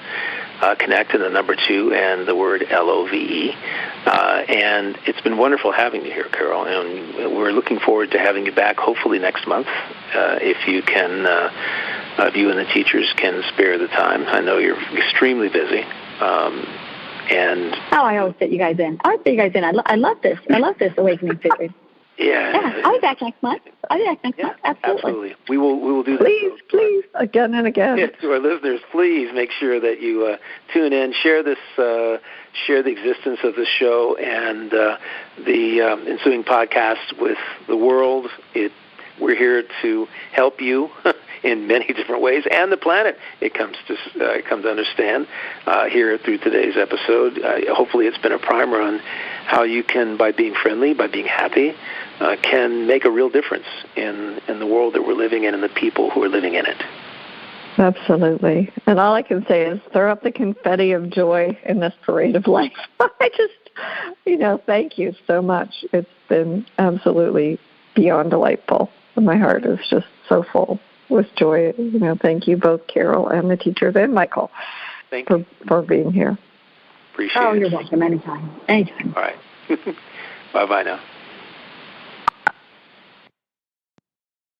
Connect and the number 2 and the word LOVE. And it's been wonderful having you here, Carol, and we're looking forward to having you back hopefully next month if you can. If you and the teachers can spare the time. I know you're extremely busy. I always fit you guys in. I love this. I love this Awakening series. Yeah. I'll be back next month. Absolutely. We will do that. Please, again and again. Yeah, to our listeners, please make sure that you tune in, share the existence of the show and the ensuing podcasts with the world. We're here to help you in many different ways, and the planet. It comes to understand here through today's episode. Hopefully, it's been a primer on how you can, by being friendly, by being happy, can make a real difference in the world that we're living in and the people who are living in it. Absolutely. And all I can say is throw up the confetti of joy in this parade of life. I just, thank you so much. It's been absolutely beyond delightful. My heart is just so full with joy. Thank you both, Carol and the teachers, and Michael, for being here. Appreciate it. Oh, you're welcome. Anytime. All right. Bye-bye now.